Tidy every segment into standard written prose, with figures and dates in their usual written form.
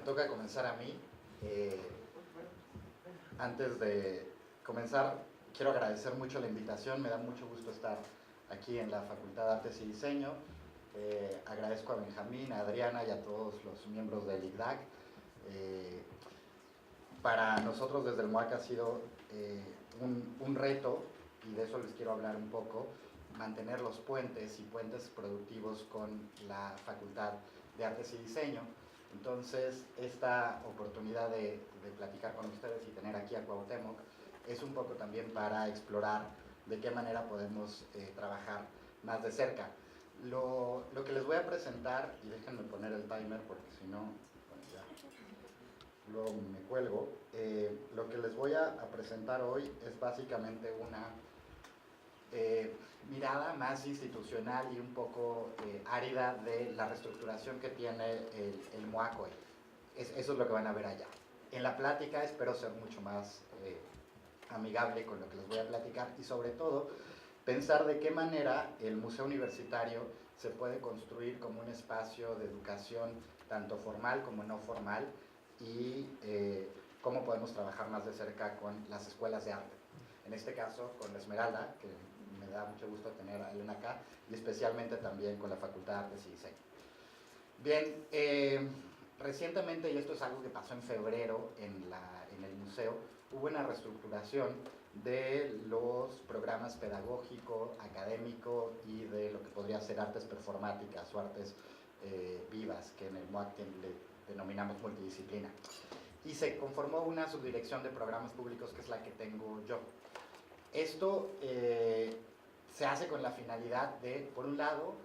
me toca comenzar a mí. Antes de comenzar, quiero agradecer mucho la invitación, me da mucho gusto estar aquí en la Facultad de Artes y Diseño. Agradezco a Benjamín, a Adriana y a todos los miembros del ICDAC. Para nosotros desde el MUAC ha sido un reto, y de eso les quiero hablar un poco, mantener los puentes y puentes productivos con la Facultad de Artes y Diseño. Entonces, esta oportunidad de platicar con ustedes y tener aquí a Cuauhtémoc es un poco también para explorar de qué manera podemos trabajar más de cerca. Lo que les voy a presentar, y déjenme poner el timer porque si no, bueno, ya luego me cuelgo. Lo que les voy a presentar hoy es básicamente una mirada más institucional y un poco árida de la reestructuración que tiene el MUAC hoy. Eso es lo que van a ver allá. En la plática espero ser mucho más amigable con lo que les voy a platicar y sobre todo pensar de qué manera el Museo Universitario se puede construir como un espacio de educación tanto formal como no formal y cómo podemos trabajar más de cerca con las escuelas de arte. En este caso con la Esmeralda, que me da mucho gusto tener a Elena acá, y especialmente también con la Facultad de Artes y Diseño. Bien, recientemente, y esto es algo que pasó en febrero en el museo, hubo una reestructuración de los programas pedagógico, académico y de lo que podría ser artes performáticas o artes vivas, que en el MUAC le denominamos multidisciplina. Y se conformó una subdirección de programas públicos que es la que tengo yo. Esto se hace con la finalidad de, por un lado,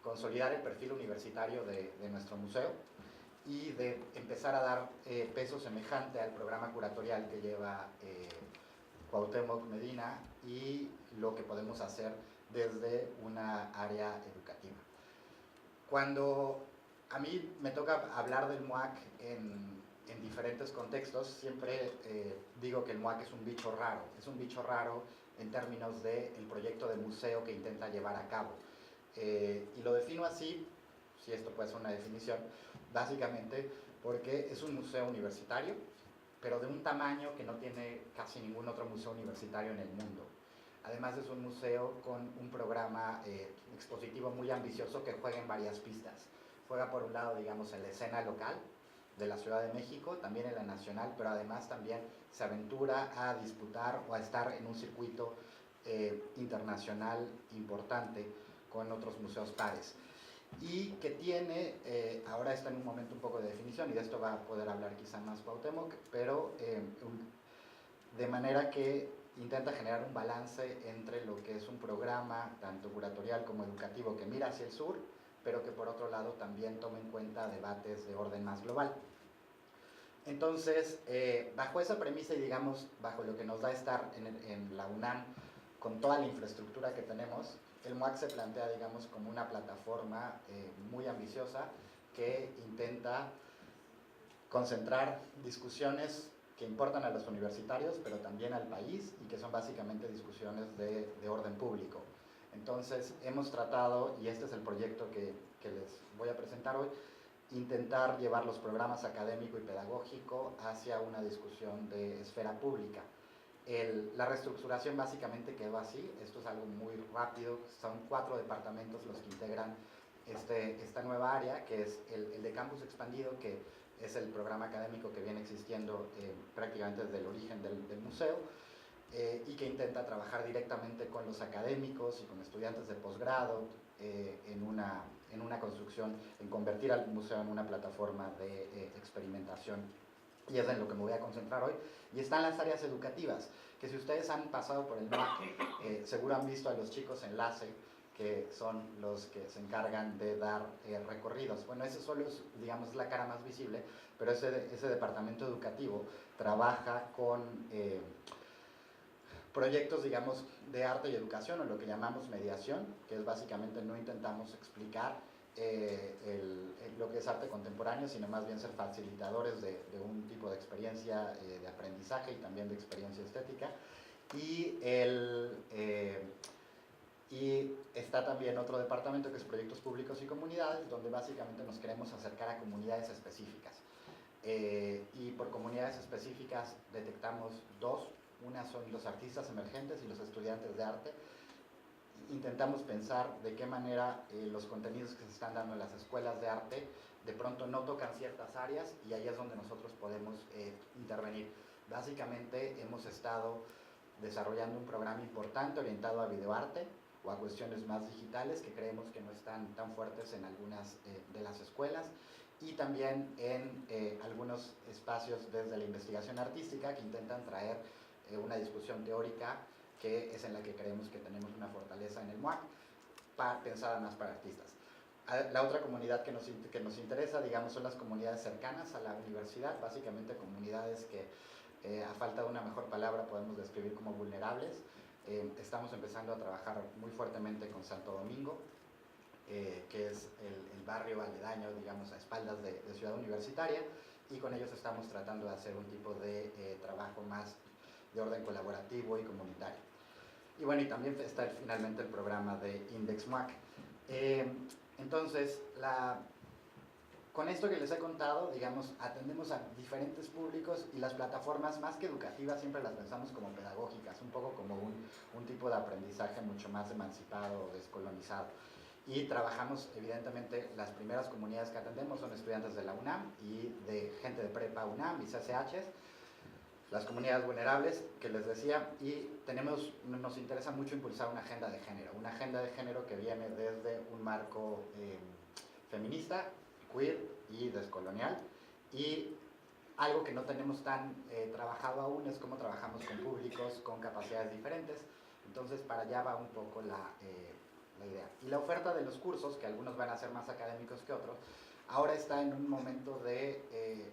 consolidar el perfil universitario de nuestro museo y de empezar a dar peso semejante al programa curatorial que lleva Cuauhtémoc Medina y lo que podemos hacer desde una área educativa. Cuando a mí me toca hablar del MUAC en diferentes contextos, siempre digo que el MUAC es un bicho raro en términos del proyecto de museo que intenta llevar a cabo. Y lo defino así, si esto puede ser una definición, básicamente porque es un museo universitario, pero de un tamaño que no tiene casi ningún otro museo universitario en el mundo. Además es un museo con un programa expositivo muy ambicioso que juega en varias pistas. Juega por un lado, digamos, en la escena local de la Ciudad de México, también en la nacional, pero además también se aventura a disputar o a estar en un circuito internacional importante con otros museos pares. Y que tiene, ahora está en un momento un poco de definición, y de esto va a poder hablar quizá más Cuauhtémoc, pero de manera que intenta generar un balance entre lo que es un programa tanto curatorial como educativo que mira hacia el sur, pero que por otro lado también toma en cuenta debates de orden más global. Entonces, bajo esa premisa y digamos, bajo lo que nos da estar en la UNAM, con toda la infraestructura que tenemos, el MUAC se plantea, digamos, como una plataforma muy ambiciosa que intenta concentrar discusiones que importan a los universitarios, pero también al país, y que son básicamente discusiones de orden público. Entonces, hemos tratado, y este es el proyecto que les voy a presentar hoy, intentar llevar los programas académico y pedagógico hacia una discusión de esfera pública. La reestructuración básicamente quedó así, esto es algo muy rápido, son 4 departamentos los que integran esta nueva área, que es el de campus expandido, que es el programa académico que viene existiendo prácticamente desde el origen del museo, y que intenta trabajar directamente con los académicos y con estudiantes de posgrado en una construcción, en convertir al museo en una plataforma de experimentación. Y es en lo que me voy a concentrar hoy. Y están las áreas educativas, que si ustedes han pasado por el MUAC, seguro han visto a los chicos enlace, que son los que se encargan de dar recorridos. Bueno, ese solo es, digamos, la cara más visible, pero ese departamento educativo trabaja con proyectos, digamos, de arte y educación, o lo que llamamos mediación, que es básicamente no intentamos explicar lo que es arte contemporáneo, sino más bien ser facilitadores de un tipo de experiencia de aprendizaje y también de experiencia estética. Y está también otro departamento que es proyectos públicos y comunidades, donde básicamente nos queremos acercar a comunidades específicas. y por comunidades específicas detectamos dos. Una son los artistas emergentes y los estudiantes de arte. Intentamos pensar de qué manera los contenidos que se están dando en las escuelas de arte de pronto no tocan ciertas áreas, y ahí es donde nosotros podemos intervenir. Básicamente hemos estado desarrollando un programa importante orientado a videoarte o a cuestiones más digitales que creemos que no están tan fuertes en algunas de las escuelas, y también en algunos espacios desde la investigación artística que intentan traer una discusión teórica que es en la que creemos que tenemos una fortaleza en el MUAC, pensada más para artistas. La otra comunidad que nos interesa, digamos, son las comunidades cercanas a la universidad, básicamente comunidades que, a falta de una mejor palabra, podemos describir como vulnerables. Estamos empezando a trabajar muy fuertemente con Santo Domingo, que es el barrio aledaño, digamos, a espaldas de Ciudad Universitaria, y con ellos estamos tratando de hacer un tipo de trabajo más de orden colaborativo y comunitario. Y bueno, y también está finalmente el programa de Index MUAC. Entonces, con esto que les he contado, digamos, atendemos a diferentes públicos, y las plataformas, más que educativas, siempre las pensamos como pedagógicas, un poco como un tipo de aprendizaje mucho más emancipado, descolonizado. Y trabajamos, evidentemente, las primeras comunidades que atendemos son estudiantes de la UNAM y de gente de prepa UNAM y CCHs, las comunidades vulnerables que les decía, y nos interesa mucho impulsar una agenda de género que viene desde un marco feminista, queer y descolonial, y algo que no tenemos tan trabajado aún es cómo trabajamos con públicos con capacidades diferentes. Entonces, para allá va un poco la idea. Y la oferta de los cursos, que algunos van a ser más académicos que otros, ahora está en un momento de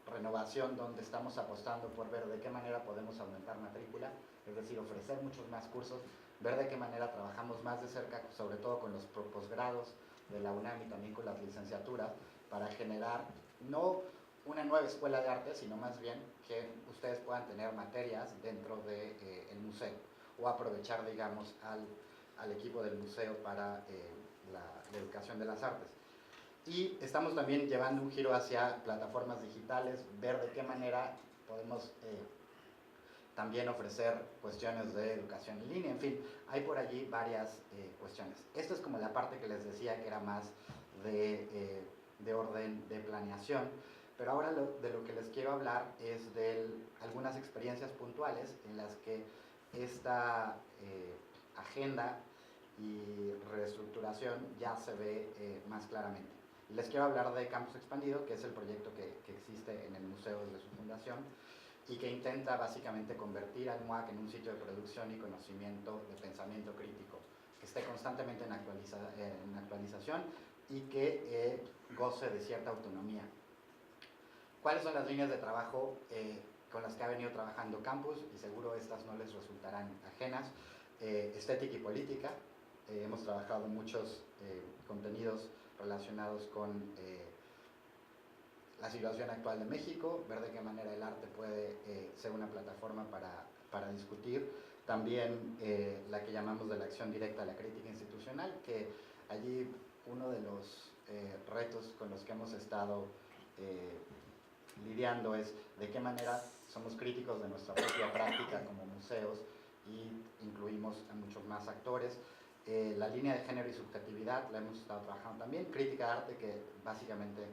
renovación, donde estamos apostando por ver de qué manera podemos aumentar matrícula, es decir, ofrecer muchos más cursos, ver de qué manera trabajamos más de cerca, sobre todo con los posgrados de la UNAM y también con las licenciaturas, para generar no una nueva escuela de arte, sino más bien que ustedes puedan tener materias dentro del museo, o aprovechar, digamos, al equipo del museo para la educación de las artes. Y estamos también llevando un giro hacia plataformas digitales, ver de qué manera podemos también ofrecer cuestiones de educación en línea, en fin, hay por allí varias cuestiones. Esto es como la parte que les decía que era más de orden de planeación, pero ahora de lo que les quiero hablar es de algunas experiencias puntuales en las que esta agenda y reestructuración ya se ve más claramente. Les quiero hablar de Campus Expandido, que es el proyecto que existe en el museo desde su fundación y que intenta básicamente convertir al MUAC en un sitio de producción y conocimiento de pensamiento crítico, que esté constantemente en actualización y que goce de cierta autonomía. ¿Cuáles son las líneas de trabajo con las que ha venido trabajando Campus? Y seguro estas no les resultarán ajenas. Estética y política. Hemos trabajado muchos contenidos relacionados con la situación actual de México, ver de qué manera el arte puede ser una plataforma para discutir. También la que llamamos de la acción directa a la crítica institucional, que allí uno de los retos con los que hemos estado lidiando es de qué manera somos críticos de nuestra propia práctica como museos y incluimos a muchos más actores. La línea de género y subjetividad la hemos estado trabajando también. Crítica de arte, que básicamente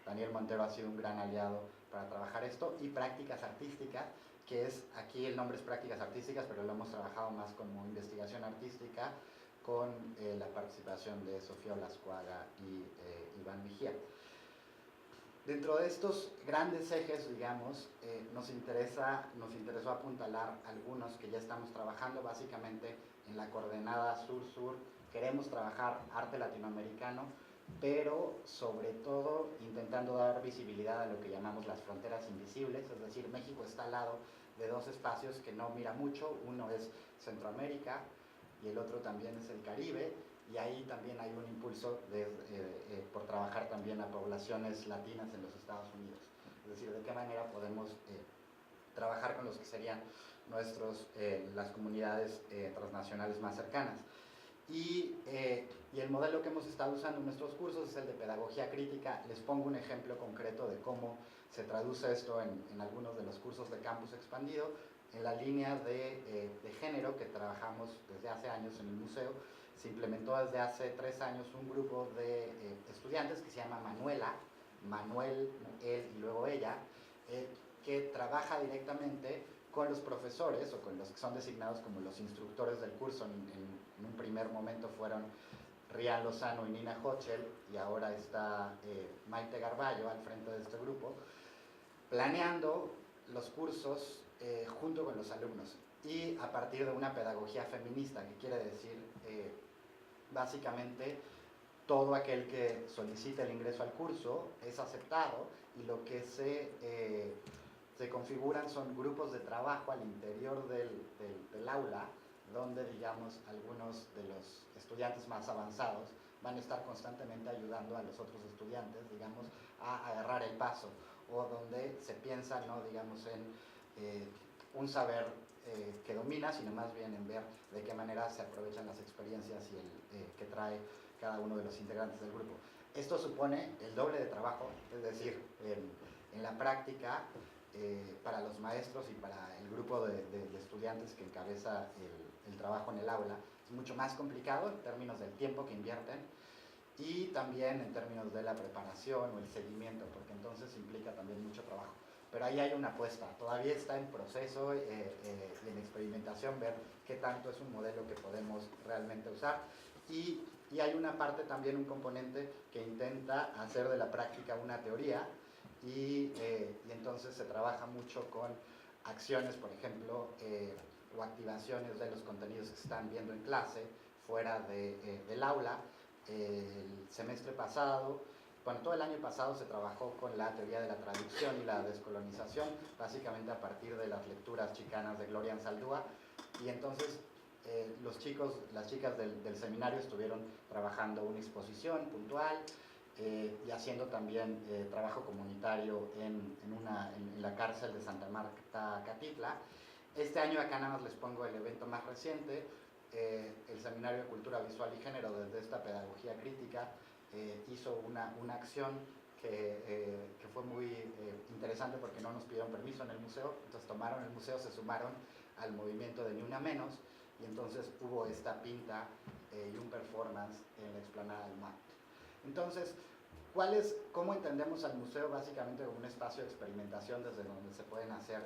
Daniel Montero ha sido un gran aliado para trabajar esto. Y prácticas artísticas, que es, aquí el nombre es prácticas artísticas, pero lo hemos trabajado más como investigación artística con la participación de Sofía Olascuaga y Iván Mejía. Dentro de estos grandes ejes, digamos, nos interesó apuntalar algunos que ya estamos trabajando, básicamente en la coordenada sur-sur. Queremos trabajar arte latinoamericano, pero sobre todo intentando dar visibilidad a lo que llamamos las fronteras invisibles, es decir, México está al lado de dos espacios que no mira mucho, uno es Centroamérica y el otro también es el Caribe, y ahí también hay un impulso por trabajar también a poblaciones latinas en los Estados Unidos, es decir, de qué manera podemos trabajar con los que serían las comunidades transnacionales más cercanas. Y el modelo que hemos estado usando en nuestros cursos es el de pedagogía crítica. Les pongo un ejemplo concreto de cómo se traduce esto en algunos de los cursos de Campus Expandido, en la línea de género que trabajamos desde hace años en el museo. Se implementó desde hace 3 años un grupo de estudiantes que se llama Manuela, Manuel, él y luego ella, que trabaja directamente con los profesores o con los que son designados como los instructores del curso. En un primer momento fueron Rian Lozano y Nina Hochel, y ahora está Maite Garballo al frente de este grupo, planeando los cursos junto con los alumnos y a partir de una pedagogía feminista, que quiere decir básicamente todo aquel que solicite el ingreso al curso es aceptado, y lo que se configuran son grupos de trabajo al interior del aula, donde, digamos, algunos de los estudiantes más avanzados van a estar constantemente ayudando a los otros estudiantes, digamos, a agarrar el paso, o donde se piensa, no, digamos, en un saber que domina, sino más bien en ver de qué manera se aprovechan las experiencias y que trae cada uno de los integrantes del grupo. Esto supone el doble de trabajo, es decir, en la práctica, para los maestros y para el grupo de estudiantes que encabeza el trabajo en el aula, es mucho más complicado en términos del tiempo que invierten y también en términos de la preparación o el seguimiento, porque entonces implica también mucho trabajo. Pero ahí hay una apuesta, todavía está en proceso y en experimentación, ver qué tanto es un modelo que podemos realmente usar. Y hay una parte también, un componente que intenta hacer de la práctica una teoría, y entonces se trabaja mucho con acciones, por ejemplo, o activaciones de los contenidos que se están viendo en clase fuera del aula. El semestre pasado, bueno, todo el año pasado se trabajó con la teoría de la traducción y la descolonización, básicamente a partir de las lecturas chicanas de Gloria Anzaldúa, y entonces los chicos, las chicas del seminario estuvieron trabajando una exposición puntual y haciendo también trabajo comunitario en la cárcel de Santa Marta, Catitla. Este año acá nada más les pongo el evento más reciente, el Seminario de Cultura Visual y Género, desde esta pedagogía crítica, hizo una acción que fue muy interesante porque no nos pidieron permiso en el museo, entonces tomaron el museo, se sumaron al movimiento de Ni Una Menos, y entonces hubo esta pinta y un performance en la explanada del MAT. Entonces, ¿cómo entendemos al museo? Básicamente como un espacio de experimentación desde donde se pueden hacer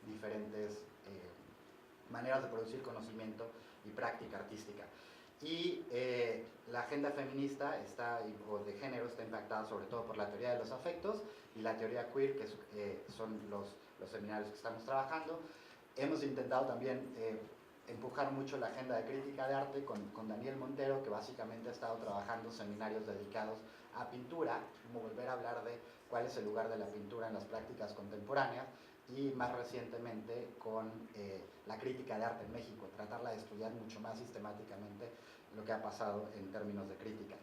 diferentes maneras de producir conocimiento y práctica artística. Y la agenda feminista o de género está impactada sobre todo por la teoría de los afectos y la teoría queer, que son los seminarios que estamos trabajando. Hemos intentado también empujar mucho la agenda de crítica de arte con Daniel Montero, que básicamente ha estado trabajando seminarios dedicados a pintura, como volver a hablar de cuál es el lugar de la pintura en las prácticas contemporáneas, y más recientemente con la crítica de arte en México, tratarla de estudiar mucho más sistemáticamente lo que ha pasado en términos de crítica.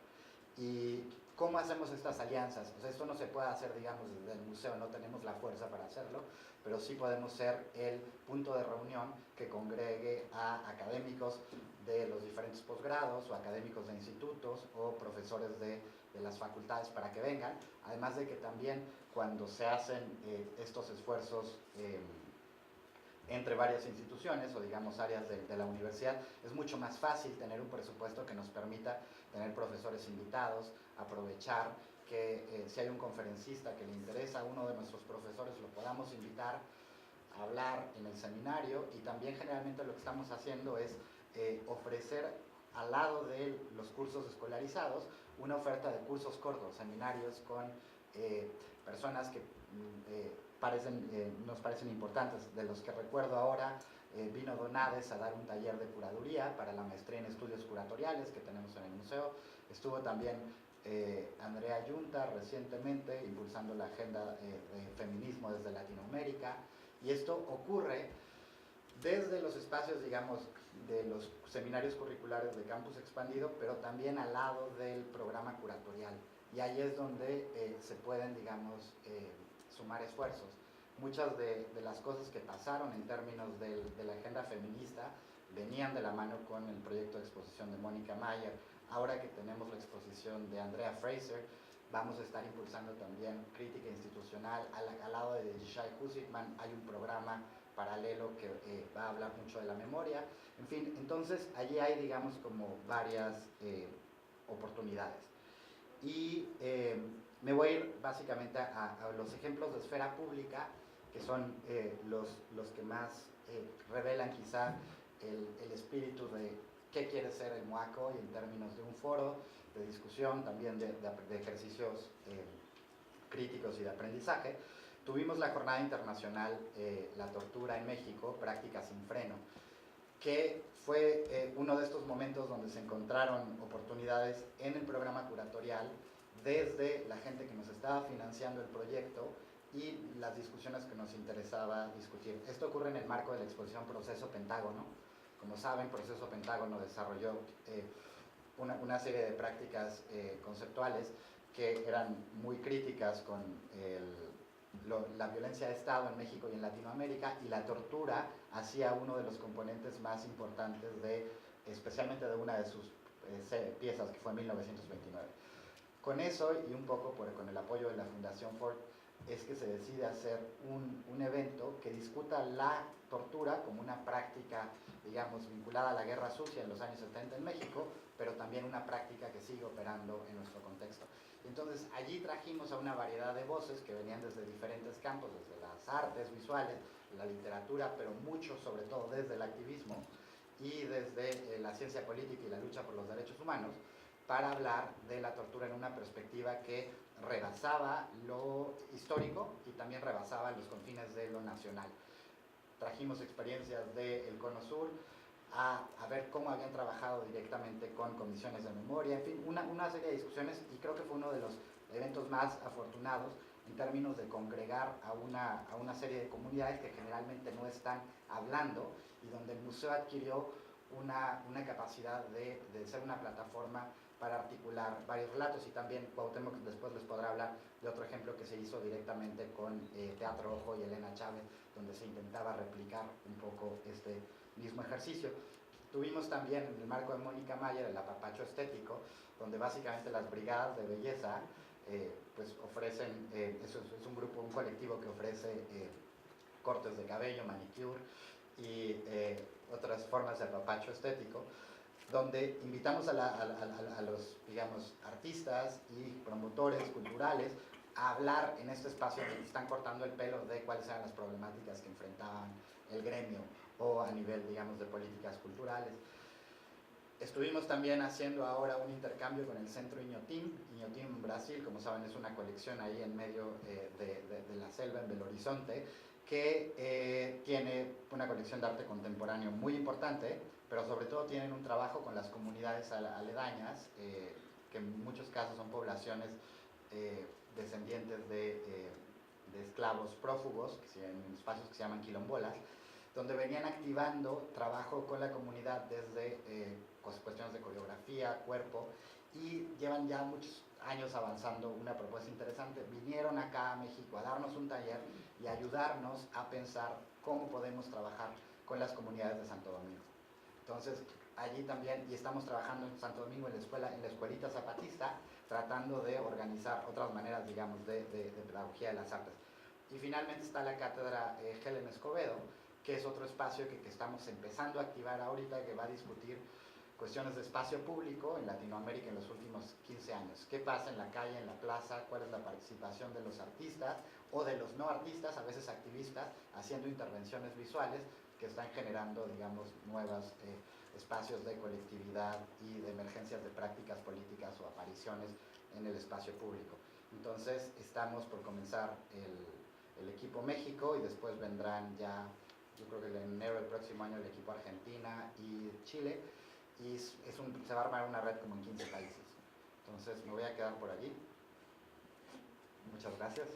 ¿Y cómo hacemos estas alianzas? Pues esto no se puede hacer, digamos, desde el museo, no tenemos la fuerza para hacerlo, pero sí podemos ser el punto de reunión que congregue a académicos de los diferentes posgrados o académicos de institutos o profesores de las facultades para que vengan, además de que también cuando se hacen estos esfuerzos entre varias instituciones o digamos áreas de la universidad, es mucho más fácil tener un presupuesto que nos permita tener profesores invitados, aprovechar que si hay un conferencista que le interesa a uno de nuestros profesores, lo podamos invitar a hablar en el seminario. Y también generalmente lo que estamos haciendo es ofrecer al lado de los cursos escolarizados una oferta de cursos cortos, seminarios con personas que nos parecen importantes. De los que recuerdo ahora, vino Donades a dar un taller de curaduría para la maestría en estudios curatoriales que tenemos en el museo. Estuvo también Andrea Yunta recientemente impulsando la agenda de feminismo desde Latinoamérica, y esto ocurre desde los espacios, digamos, de los seminarios curriculares de Campus Expandido, pero también al lado del programa curatorial, y ahí es donde se pueden, digamos, sumar esfuerzos. Muchas de las cosas que pasaron en términos de la agenda feminista venían de la mano con el proyecto de exposición de Mónica Mayer. Ahora que tenemos la exposición de Andrea Fraser, vamos a estar impulsando también crítica institucional. Al lado de Yishai Husitman hay un programa paralelo que va a hablar mucho de la memoria. En fin, entonces allí hay, digamos, como varias oportunidades. Y me voy a ir básicamente a los ejemplos de esfera pública, que son los que más revelan quizá el espíritu de qué quiere ser el MUACO, y en términos de un foro de discusión, también de ejercicios críticos y de aprendizaje. Tuvimos la Jornada Internacional La Tortura en México, Práctica sin Freno, que fue uno de estos momentos donde se encontraron oportunidades en el programa curatorial desde la gente que nos estaba financiando el proyecto y las discusiones que nos interesaba discutir. Esto ocurre en el marco de la exposición Proceso Pentágono. Como saben, Proceso Pentágono desarrolló una serie de prácticas conceptuales que eran muy críticas con la violencia de Estado en México y en Latinoamérica, y la tortura hacía uno de los componentes más importantes especialmente de una de sus piezas, que fue en 1929. Con eso, y un poco con el apoyo de la Fundación Ford, es que se decide hacer un evento que discuta la tortura como una práctica, digamos, vinculada a la guerra sucia en los años 70 en México, pero también una práctica que sigue operando en nuestro contexto. Entonces, allí trajimos a una variedad de voces que venían desde diferentes campos, desde las artes visuales, la literatura, pero mucho, sobre todo, desde el activismo y desde la ciencia política y la lucha por los derechos humanos, para hablar de la tortura en una perspectiva que rebasaba lo histórico y también rebasaba los confines de lo nacional. Trajimos experiencias del Cono Sur a ver cómo habían trabajado directamente con comisiones de memoria, en fin, una serie de discusiones, y creo que fue uno de los eventos más afortunados en términos de congregar a una serie de comunidades que generalmente no están hablando, y donde el museo adquirió una capacidad de ser una plataforma para articular varios relatos. Y también Cuauhtémoc después les podrá hablar de otro ejemplo que se hizo directamente con Teatro Ojo y Elena Chávez, donde se intentaba replicar un poco este mismo ejercicio. Tuvimos también en el marco de Mónica Mayer el apapacho estético, donde básicamente las brigadas de belleza pues ofrecen, es un grupo, un colectivo que ofrece cortes de cabello, manicure y otras formas de apapacho estético, donde invitamos a los, digamos, artistas y promotores culturales a hablar en este espacio donde están cortando el pelo de cuáles eran las problemáticas que enfrentaban el gremio, o a nivel, digamos, de políticas culturales. Estuvimos también haciendo ahora un intercambio con el Centro Inhotim. Inhotim, Brasil, como saben, es una colección ahí en medio de la selva, en Belo Horizonte, que tiene una colección de arte contemporáneo muy importante, pero sobre todo tienen un trabajo con las comunidades aledañas, que en muchos casos son poblaciones descendientes de esclavos prófugos, en espacios que se llaman quilombolas, donde venían activando trabajo con la comunidad desde cuestiones de coreografía, cuerpo, y llevan ya muchos años avanzando una propuesta interesante. Vinieron acá a México a darnos un taller y ayudarnos a pensar cómo podemos trabajar con las comunidades de Santo Domingo. Entonces, allí también, y estamos trabajando en Santo Domingo en la escuelita zapatista, tratando de organizar otras maneras, digamos, de pedagogía de las artes. Y finalmente está la cátedra Helen Escobedo, que es otro espacio que estamos empezando a activar ahorita, que va a discutir cuestiones de espacio público en Latinoamérica en los últimos 15 años. ¿Qué pasa en la calle, en la plaza? ¿Cuál es la participación de los artistas o de los no artistas, a veces activistas, haciendo intervenciones visuales que están generando, digamos, nuevos espacios de colectividad y de emergencias de prácticas políticas o apariciones en el espacio público? Entonces, estamos por comenzar el equipo México, y después vendrán ya, yo creo que en enero del próximo año, el equipo Argentina y Chile, y se va a armar una red como en 15 países. Entonces me voy a quedar por allí. Muchas gracias.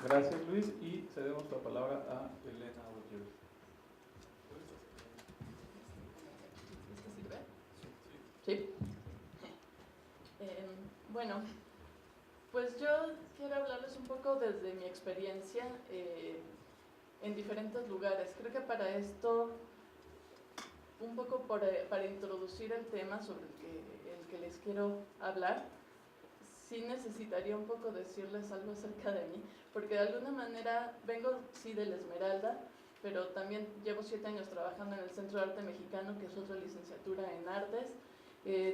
Gracias, Luis, y cedemos la palabra a Elena Gutiérrez. ¿Esto sirve? Sí. Bueno, pues yo quiero hablarles un poco desde mi experiencia en diferentes lugares. Creo que para esto, un poco para introducir el tema sobre el que les quiero hablar, sí necesitaría un poco decirles algo acerca de mí, porque de alguna manera vengo, sí, de la Esmeralda, pero también llevo 7 años trabajando en el Centro de Arte Mexicano, que es otra licenciatura en artes.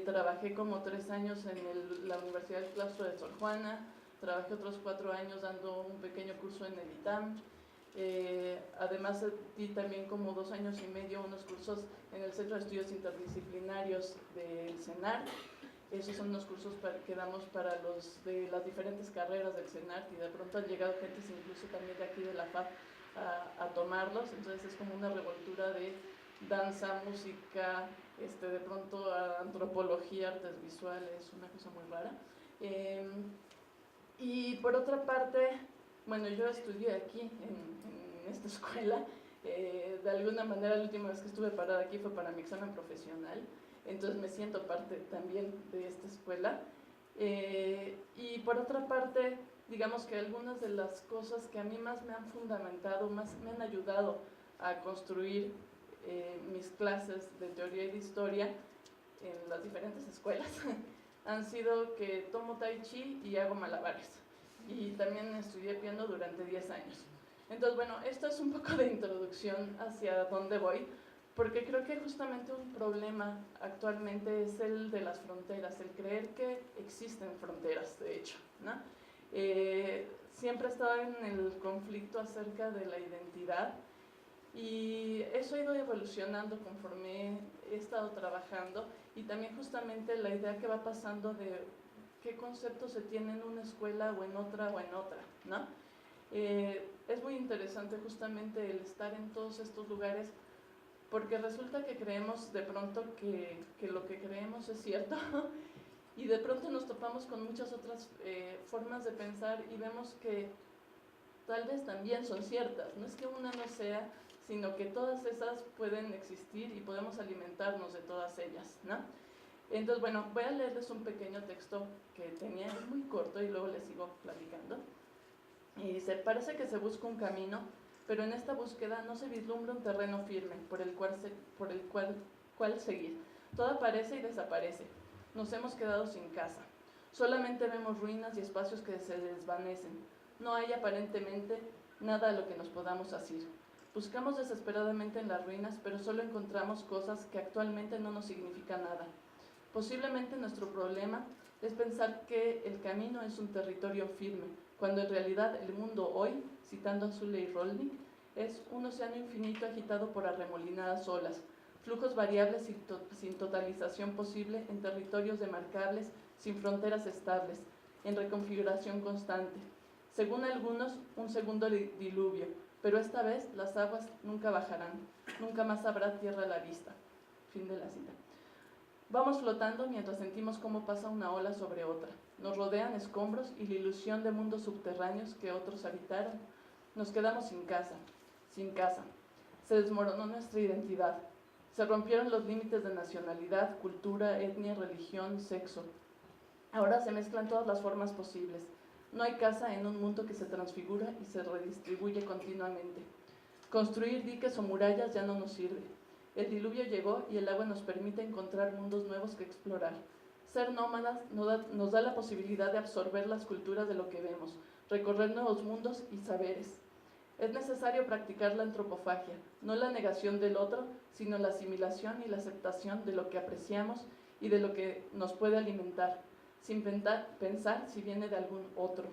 Trabajé como 3 años en la Universidad del Claustro de Sor Juana, trabajé otros 4 años dando un pequeño curso en el ITAM. Además di también como 2 años y medio unos cursos en el Centro de Estudios Interdisciplinarios del CENART. Esos son unos cursos que damos para los de las diferentes carreras del CENART, y de pronto han llegado gentes incluso también de aquí de la FAP a tomarlos. Entonces es como una revoltura de danza, música, de pronto antropología, artes visuales, una cosa muy rara. Y por otra parte, bueno, yo estudié aquí en esta escuela. De alguna manera la última vez que estuve parada aquí fue para mi examen profesional, entonces me siento parte también de esta escuela. Y por otra parte, digamos que algunas de las cosas que a mí más me han fundamentado, más me han ayudado a construir mis clases de teoría y de historia en las diferentes escuelas han sido que tomo tai chi y hago malabares, y también estudié piano durante 10 años. Entonces, bueno, esto es un poco de introducción hacia dónde voy, porque creo que justamente un problema actualmente es el de las fronteras, el creer que existen fronteras, de hecho, ¿no? Siempre he estado en el conflicto acerca de la identidad, y eso ha ido evolucionando conforme he estado trabajando, y también justamente la idea que va pasando de qué conceptos se tiene en una escuela o en otra, ¿no? Es muy interesante justamente el estar en todos estos lugares, porque resulta que creemos de pronto que lo que creemos es cierto y de pronto nos topamos con muchas otras formas de pensar y vemos que tal vez también son ciertas. No es que una no sea, sino que todas esas pueden existir y podemos alimentarnos de todas ellas, ¿no? Entonces, bueno, voy a leerles un pequeño texto que tenía, es muy corto y luego les sigo platicando. Y dice: parece que se busca un camino, pero en esta búsqueda no se vislumbra un terreno firme por el cual seguir. Todo aparece y desaparece. Nos hemos quedado sin casa. Solamente vemos ruinas y espacios que se desvanecen. No hay aparentemente nada a lo que nos podamos asir. Buscamos desesperadamente en las ruinas, pero solo encontramos cosas que actualmente no nos significan nada. Posiblemente nuestro problema es pensar que el camino es un territorio firme, cuando en realidad el mundo hoy, citando a Sully Rolnick, es un océano infinito agitado por arremolinadas olas, flujos variables sin totalización posible en territorios demarcables, sin fronteras estables, en reconfiguración constante. Según algunos, un segundo diluvio, pero esta vez las aguas nunca bajarán, nunca más habrá tierra a la vista. Fin de la cita. Vamos flotando mientras sentimos cómo pasa una ola sobre otra. Nos rodean escombros y la ilusión de mundos subterráneos que otros habitaron. Nos quedamos sin casa, sin casa. Se desmoronó nuestra identidad. Se rompieron los límites de nacionalidad, cultura, etnia, religión, sexo. Ahora se mezclan todas las formas posibles. No hay casa en un mundo que se transfigura y se redistribuye continuamente. Construir diques o murallas ya no nos sirve. El diluvio llegó y el agua nos permite encontrar mundos nuevos que explorar. Ser nómadas nos da la posibilidad de absorber las culturas de lo que vemos, recorrer nuevos mundos y saberes. Es necesario practicar la antropofagia, no la negación del otro, sino la asimilación y la aceptación de lo que apreciamos y de lo que nos puede alimentar, sin pensar si viene de algún otro.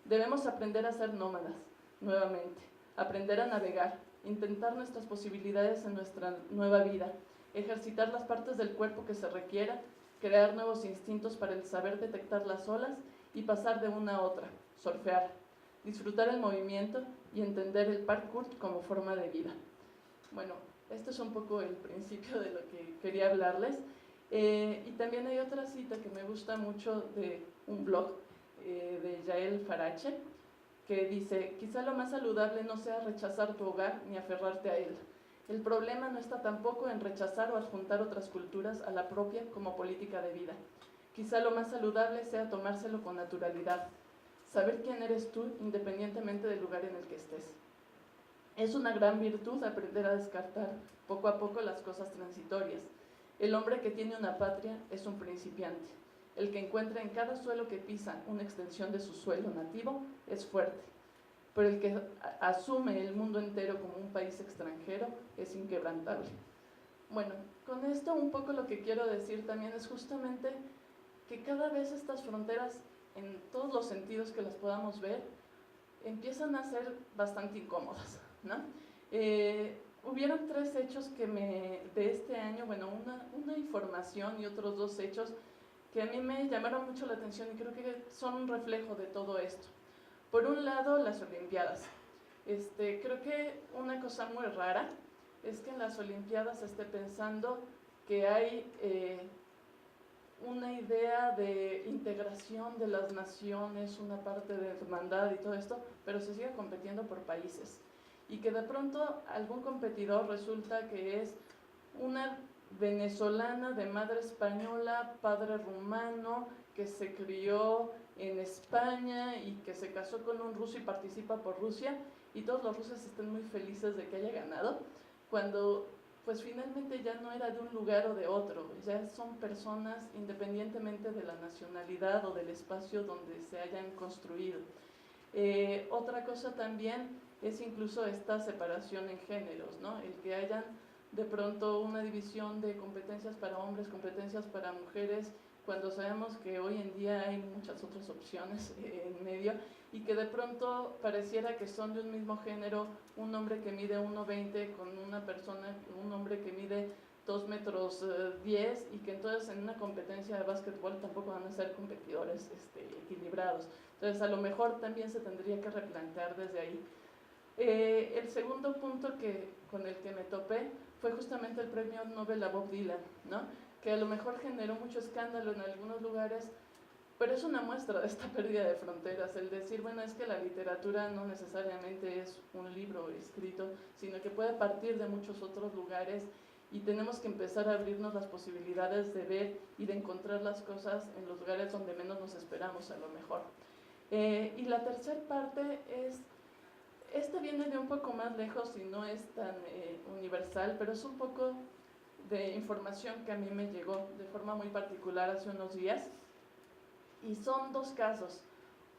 Debemos aprender a ser nómadas, nuevamente, aprender a navegar, intentar nuestras posibilidades en nuestra nueva vida, ejercitar las partes del cuerpo que se requiera, crear nuevos instintos para el saber detectar las olas y pasar de una a otra, surfear, disfrutar el movimiento y entender el parkour como forma de vida. Bueno, esto es un poco el principio de lo que quería hablarles. Y también hay otra cita que me gusta mucho de un blog de Yael Farache, que dice: quizá lo más saludable no sea rechazar tu hogar ni aferrarte a él. El problema no está tampoco en rechazar o adjuntar otras culturas a la propia como política de vida. Quizá lo más saludable sea tomárselo con naturalidad. saber quién eres tú independientemente del lugar en el que estés. Es una gran virtud aprender a descartar poco a poco las cosas transitorias. El hombre que tiene una patria es un principiante. El que encuentra en cada suelo que pisa una extensión de su suelo nativo es fuerte, pero el que asume el mundo entero como un país extranjero es inquebrantable. Bueno, con esto un poco lo que quiero decir también es justamente que cada vez estas fronteras, en todos los sentidos que las podamos ver, empiezan a ser bastante incómodas, ¿no? Hubieron 3 hechos de este año, bueno, una información y otros 2 hechos que a mí me llamaron mucho la atención y creo que son un reflejo de todo esto. Por un lado, las Olimpiadas. Creo que una cosa muy rara es que en las Olimpiadas se esté pensando que hay una idea de integración de las naciones, una parte de hermandad y todo esto, pero se sigue compitiendo por países. Y que de pronto algún competidor resulta que es una venezolana de madre española, padre rumano, que se crió en España y que se casó con un ruso y participa por Rusia, y todos los rusos están muy felices de que haya ganado, cuando pues finalmente ya no era de un lugar o de otro, ya son personas independientemente de la nacionalidad o del espacio donde se hayan construido. Otra cosa también es incluso esta separación en géneros, ¿no? El que hayan de pronto una división de competencias para hombres, competencias para mujeres, cuando sabemos que hoy en día hay muchas otras opciones en medio, y que de pronto pareciera que son de un mismo género, un hombre que mide 1,20 con un hombre que mide 2,10 metros, y que entonces en una competencia de básquetbol tampoco van a ser competidores equilibrados. Entonces a lo mejor también se tendría que replantear desde ahí. El segundo punto con el que me topé fue justamente el premio Nobel a Bob Dylan, ¿no? Que a lo mejor generó mucho escándalo en algunos lugares, pero es una muestra de esta pérdida de fronteras, el decir, bueno, es que la literatura no necesariamente es un libro escrito, sino que puede partir de muchos otros lugares, y tenemos que empezar a abrirnos las posibilidades de ver y de encontrar las cosas en los lugares donde menos nos esperamos a lo mejor. Y la tercera parte es, esta viene de un poco más lejos y no es tan universal, pero es un poco de información que a mí me llegó de forma muy particular hace unos días, y son 2 casos.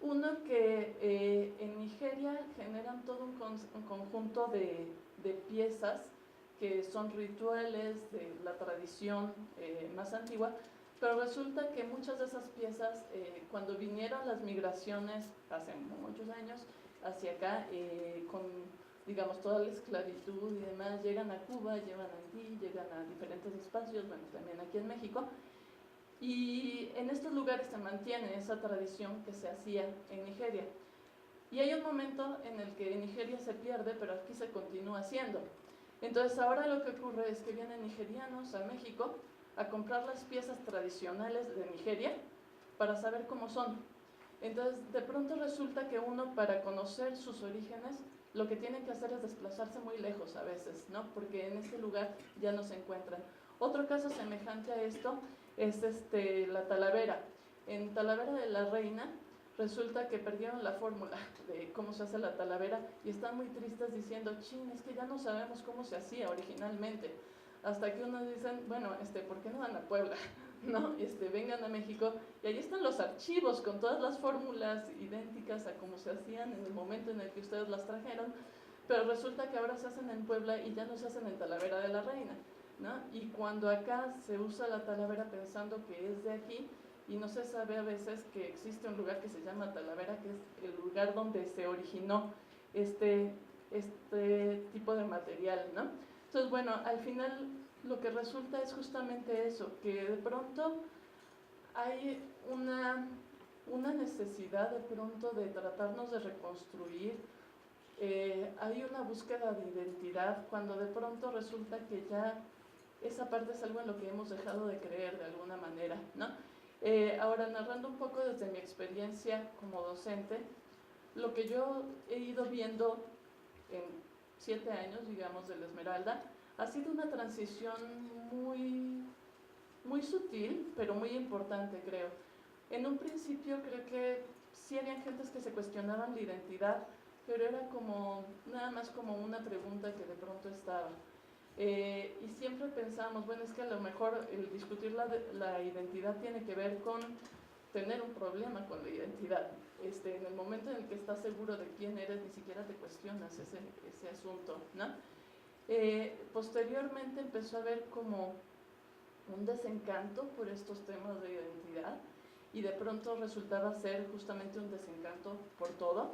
Uno que en Nigeria generan todo un conjunto de piezas que son rituales de la tradición más antigua, pero resulta que muchas de esas piezas, cuando vinieron las migraciones hace muchos años hacia acá, con digamos toda la esclavitud y demás, llegan a Cuba, llegan a Haití, llegan a diferentes espacios, bueno, también aquí en México, y en estos lugares se mantiene esa tradición que se hacía en Nigeria. Y hay un momento en el que en Nigeria se pierde, pero aquí se continúa haciendo. Entonces ahora lo que ocurre es que vienen nigerianos a México a comprar las piezas tradicionales de Nigeria para saber cómo son. Entonces de pronto resulta que uno, para conocer sus orígenes, lo que tiene que hacer es desplazarse muy lejos a veces, ¿no? Porque en este lugar ya no se encuentran. Otro caso semejante a esto es la Talavera. En Talavera de la Reina resulta que perdieron la fórmula de cómo se hace la talavera y están muy tristes diciendo, chin, es que ya no sabemos cómo se hacía originalmente. Hasta que unos dicen, bueno, ¿por qué no van a Puebla? ¿No? Vengan a México, y ahí están los archivos con todas las fórmulas idénticas a cómo se hacían en el momento en el que ustedes las trajeron, pero resulta que ahora se hacen en Puebla y ya no se hacen en Talavera de la Reina, ¿no? Y cuando acá se usa la Talavera pensando que es de aquí, y no se sabe a veces que existe un lugar que se llama Talavera, que es el lugar donde se originó este tipo de material, ¿no? Entonces, bueno, al final lo que resulta es justamente eso, que de pronto hay una necesidad de pronto de tratarnos de reconstruir, hay una búsqueda de identidad, cuando de pronto resulta que ya esa parte es algo en lo que hemos dejado de creer de alguna manera, ¿no? Ahora, narrando un poco desde mi experiencia como docente, lo que yo he ido viendo en 7 años, digamos, de la Esmeralda, ha sido una transición muy sutil, pero muy importante, creo. En un principio creo que sí había gentes que se cuestionaban la identidad, pero era como, nada más como una pregunta que de pronto estaba. Y siempre pensamos, bueno, es que a lo mejor el discutir la identidad tiene que ver con tener un problema con la identidad. En el momento en el que estás seguro de quién eres, ni siquiera te cuestionas ese asunto, ¿no? Posteriormente empezó a haber como un desencanto por estos temas de identidad y de pronto resultaba ser justamente un desencanto por todo.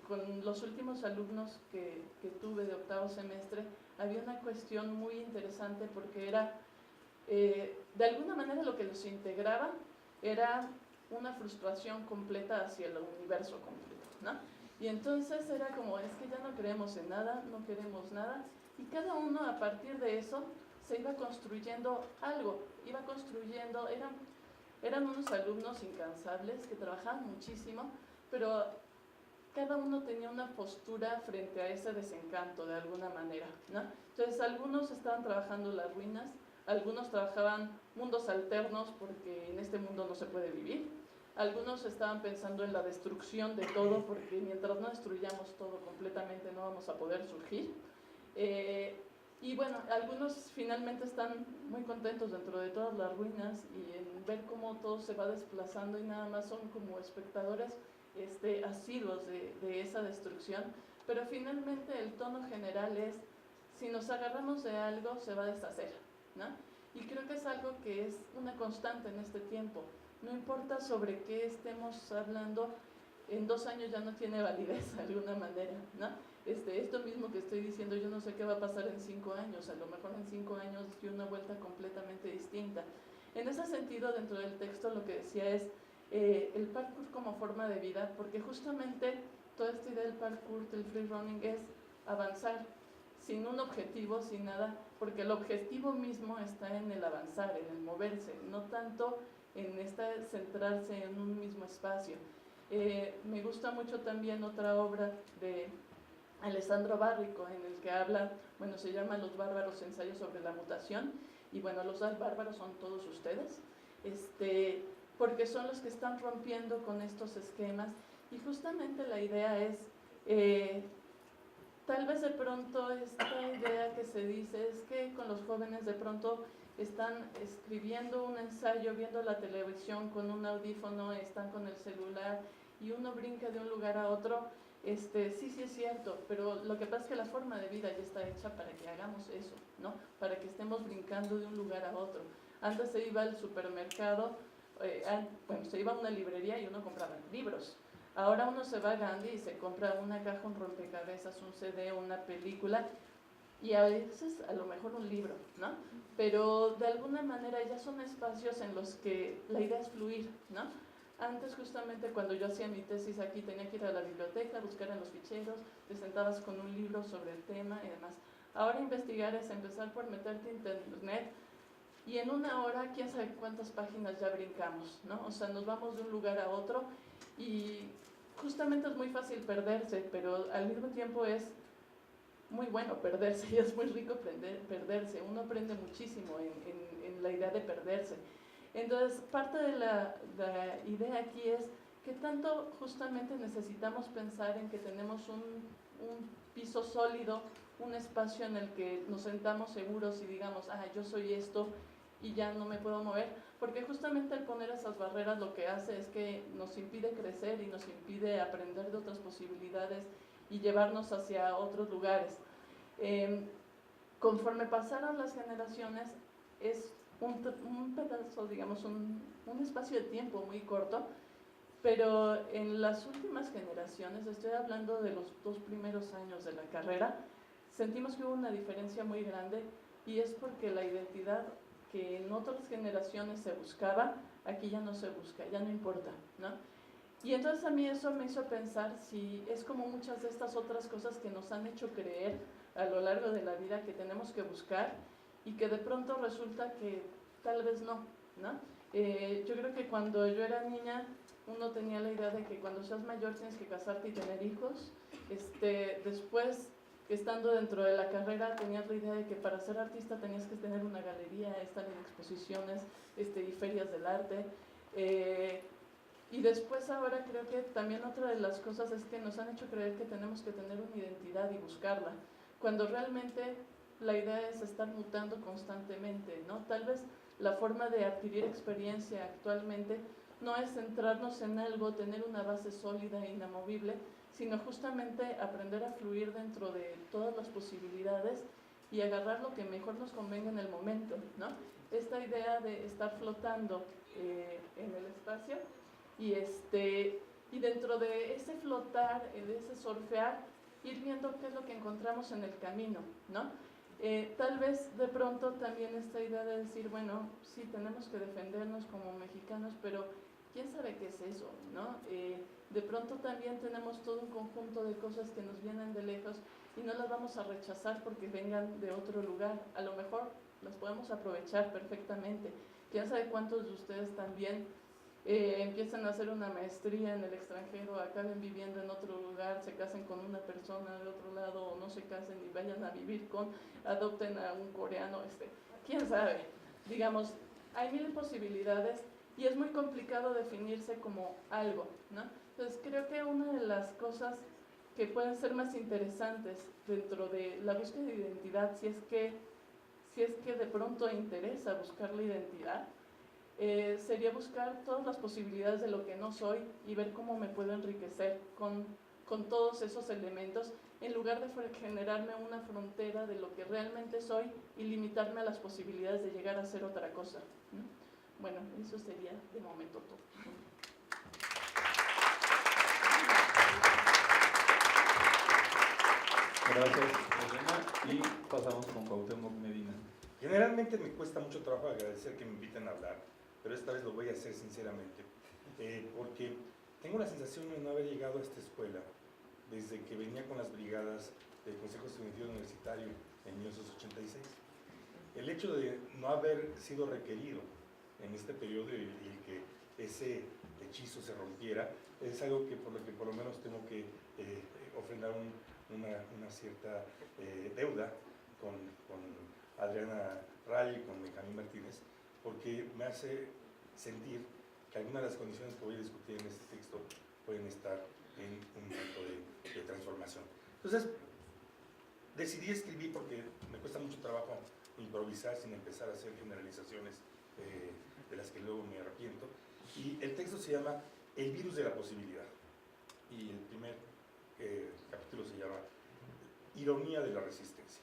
Con los últimos alumnos que tuve de octavo semestre había una cuestión muy interesante porque era, de alguna manera lo que los integraba era una frustración completa hacia el universo completo, ¿no? Y entonces era como, es que ya no creemos en nada, no queremos nada, y cada uno a partir de eso se iba construyendo algo, iba construyendo, eran unos alumnos incansables que trabajaban muchísimo, pero cada uno tenía una postura frente a ese desencanto de alguna manera, ¿no? Entonces algunos estaban trabajando las ruinas, algunos trabajaban mundos alternos porque en este mundo no se puede vivir, algunos estaban pensando en la destrucción de todo porque mientras no destruyamos todo completamente no vamos a poder surgir. Y bueno, algunos finalmente están muy contentos dentro de todas las ruinas y en ver cómo todo se va desplazando y nada más son como espectadores asiduos de esa destrucción, pero finalmente el tono general es, si nos agarramos de algo se va a deshacer, ¿no? Y creo que es algo que es una constante en este tiempo, no importa sobre qué estemos hablando, en 2 años ya no tiene validez de alguna manera, ¿no? Esto mismo que estoy diciendo, yo no sé qué va a pasar en 5 años, a lo mejor en 5 años dio una vuelta completamente distinta. En ese sentido, dentro del texto lo que decía es el parkour como forma de vida, porque justamente toda esta idea del parkour, del free running, es avanzar sin un objetivo, sin nada, porque el objetivo mismo está en el avanzar, en el moverse, no tanto en centrarse en un mismo espacio. Me gusta mucho también otra obra de Alessandro Barrico, en el que habla, bueno, se llama Los bárbaros, ensayos sobre la mutación, y bueno, los bárbaros son todos ustedes, porque son los que están rompiendo con estos esquemas, y justamente la idea es, tal vez de pronto esta idea que se dice es que con los jóvenes de pronto están escribiendo un ensayo, viendo la televisión con un audífono, están con el celular, y uno brinca de un lugar a otro. Sí es cierto, pero lo que pasa es que la forma de vida ya está hecha para que hagamos eso, ¿no? Para que estemos brincando de un lugar a otro. Antes se iba al supermercado, se iba a una librería y uno compraba libros. Ahora uno se va a Gandhi y se compra una caja, un rompecabezas, un CD, una película, y a veces a lo mejor un libro, ¿no? Pero de alguna manera ya son espacios en los que la idea es fluir, ¿no? Antes justamente cuando yo hacía mi tesis aquí tenía que ir a la biblioteca, buscar en los ficheros, te sentabas con un libro sobre el tema y demás. Ahora investigar es empezar por meterte en internet y en 1 hora quién sabe cuántas páginas ya brincamos, ¿no? O sea, nos vamos de un lugar a otro y justamente es muy fácil perderse, pero al mismo tiempo es muy bueno perderse y es muy rico perderse. Uno aprende muchísimo en la idea de perderse. Entonces, parte de la idea aquí es que tanto justamente necesitamos pensar en que tenemos un piso sólido, un espacio en el que nos sentamos seguros y digamos, yo soy esto y ya no me puedo mover, porque justamente el poner esas barreras lo que hace es que nos impide crecer y nos impide aprender de otras posibilidades y llevarnos hacia otros lugares. Conforme pasaron las generaciones, es un pedazo, digamos, un espacio de tiempo muy corto, pero en las últimas generaciones, estoy hablando de los 2 primeros años de la carrera, sentimos que hubo una diferencia muy grande y es porque la identidad que en otras generaciones se buscaba, aquí ya no se busca, ya no importa, ¿no? Y entonces a mí eso me hizo pensar si es como muchas de estas otras cosas que nos han hecho creer a lo largo de la vida que tenemos que buscar y que de pronto resulta que tal vez no, ¿no? Yo creo que cuando yo era niña uno tenía la idea de que cuando seas mayor tienes que casarte y tener hijos. Después, estando dentro de la carrera, tenías la idea de que para ser artista tenías que tener una galería, estar en exposiciones y ferias del arte. Y después ahora creo que también otra de las cosas es que nos han hecho creer que tenemos que tener una identidad y buscarla, cuando realmente la idea es estar mutando constantemente, ¿no? Tal vez la forma de adquirir experiencia actualmente no es centrarnos en algo, tener una base sólida e inamovible, sino justamente aprender a fluir dentro de todas las posibilidades y agarrar lo que mejor nos convenga en el momento, ¿no? Esta idea de estar flotando en el espacio y dentro de ese flotar, de ese surfear, ir viendo qué es lo que encontramos en el camino, ¿no? Tal vez de pronto también esta idea de decir, bueno, sí, tenemos que defendernos como mexicanos, pero ¿quién sabe qué es eso, no? De pronto también tenemos todo un conjunto de cosas que nos vienen de lejos y no las vamos a rechazar porque vengan de otro lugar. A lo mejor las podemos aprovechar perfectamente. ¿Quién sabe cuántos de ustedes también empiezan a hacer una maestría en el extranjero, acaben viviendo en otro lugar, se casen con una persona de otro lado, o no se casen y vayan a vivir adopten a un coreano, quién sabe, digamos, hay mil posibilidades y es muy complicado definirse como algo, ¿no? Entonces creo que una de las cosas que pueden ser más interesantes dentro de la búsqueda de identidad, si es que de pronto interesa buscar la identidad, sería buscar todas las posibilidades de lo que no soy y ver cómo me puedo enriquecer con todos esos elementos, en lugar de generarme una frontera de lo que realmente soy y limitarme a las posibilidades de llegar a ser otra cosa, ¿no? Bueno, eso sería de momento todo. Gracias, Elena. Y pasamos con Cuauhtémoc Medina. Generalmente me cuesta mucho trabajo agradecer que me inviten a hablar, pero esta vez lo voy a hacer sinceramente, porque tengo la sensación de no haber llegado a esta escuela desde que venía con las brigadas del Consejo Estudiantil Universitario en 1986. El hecho de no haber sido requerido en este periodo y que ese hechizo se rompiera es algo que por lo que por lo menos tengo que ofrendar una cierta deuda con Adriana Ray y con Benjamín Martínez, porque me hace sentir que algunas de las condiciones que voy a discutir en este texto pueden estar en un momento de transformación. Entonces, decidí escribir porque me cuesta mucho trabajo improvisar sin empezar a hacer generalizaciones de las que luego me arrepiento. Y el texto se llama El virus de la posibilidad. Y el primer capítulo se llama Ironía de la resistencia.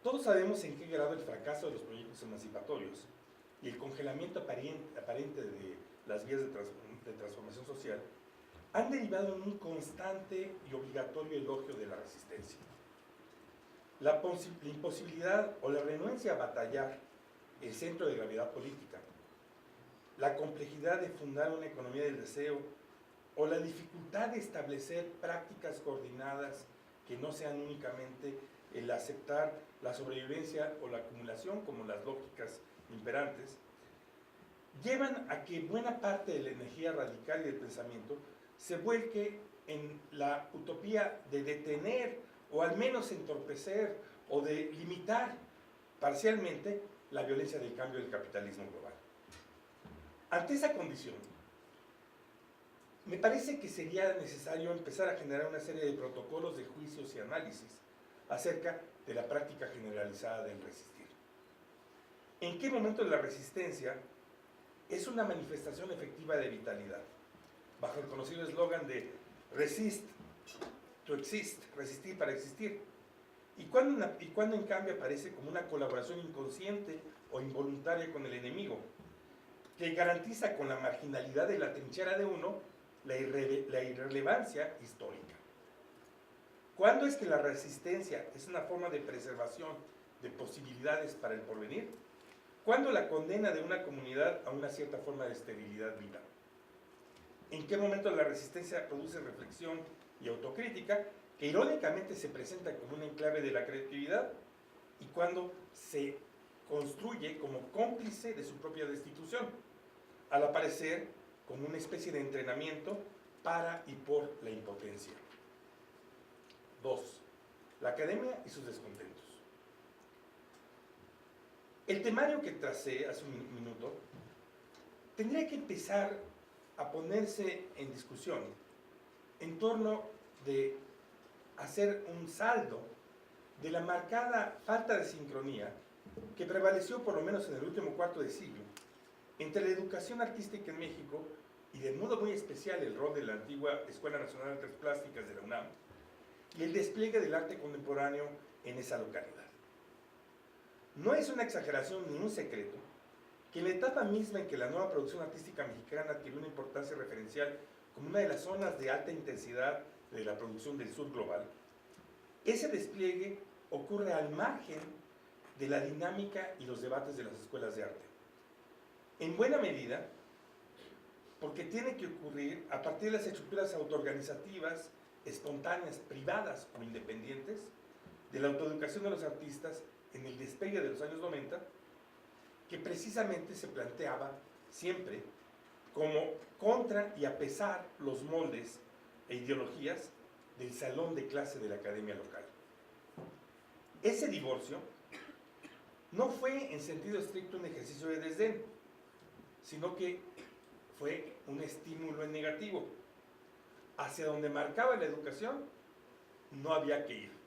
Todos sabemos en qué grado el fracaso de los proyectos emancipatorios y el congelamiento aparente de las vías de transformación social han derivado en un constante y obligatorio elogio de la resistencia. La imposibilidad o la renuencia a batallar el centro de gravedad política, la complejidad de fundar una economía del deseo o la dificultad de establecer prácticas coordinadas que no sean únicamente el aceptar la sobrevivencia o la acumulación como las lógicas imperantes, llevan a que buena parte de la energía radical y del pensamiento se vuelque en la utopía de detener o al menos entorpecer o de limitar parcialmente la violencia del cambio del capitalismo global. Ante esa condición, me parece que sería necesario empezar a generar una serie de protocolos de juicios y análisis acerca de la práctica generalizada del resistir. ¿En qué momento la resistencia es una manifestación efectiva de vitalidad? Bajo el conocido eslogan de resist to exist, resistir para existir. ¿Y cuándo en cambio aparece como una colaboración inconsciente o involuntaria con el enemigo, que garantiza con la marginalidad de la trinchera de uno la irrelevancia histórica? ¿Cuándo es que la resistencia es una forma de preservación de posibilidades para el porvenir? ¿Cuándo la condena de una comunidad a una cierta forma de esterilidad viva? ¿En qué momento la resistencia produce reflexión y autocrítica, que irónicamente se presenta como un enclave de la creatividad? ¿Y cuándo se construye como cómplice de su propia destitución, al aparecer como una especie de entrenamiento para y por la impotencia? 2. La academia y sus descontentos. El temario que tracé hace un minuto tendría que empezar a ponerse en discusión en torno de hacer un saldo de la marcada falta de sincronía que prevaleció por lo menos en el último cuarto de siglo entre la educación artística en México y de modo muy especial el rol de la antigua Escuela Nacional de Artes Plásticas de la UNAM y el despliegue del arte contemporáneo en esa localidad. No es una exageración ni un secreto que en la etapa misma en que la nueva producción artística mexicana adquirió una importancia referencial como una de las zonas de alta intensidad de la producción del sur global, ese despliegue ocurre al margen de la dinámica y los debates de las escuelas de arte. En buena medida, porque tiene que ocurrir a partir de las estructuras autoorganizativas, espontáneas, privadas o independientes, de la autoeducación de los artistas en el despegue de los años 90, que precisamente se planteaba siempre como contra y a pesar los moldes e ideologías del salón de clase de la academia local. Ese divorcio no fue en sentido estricto un ejercicio de desdén, sino que fue un estímulo en negativo. Hacia donde marcaba la educación, no había que ir.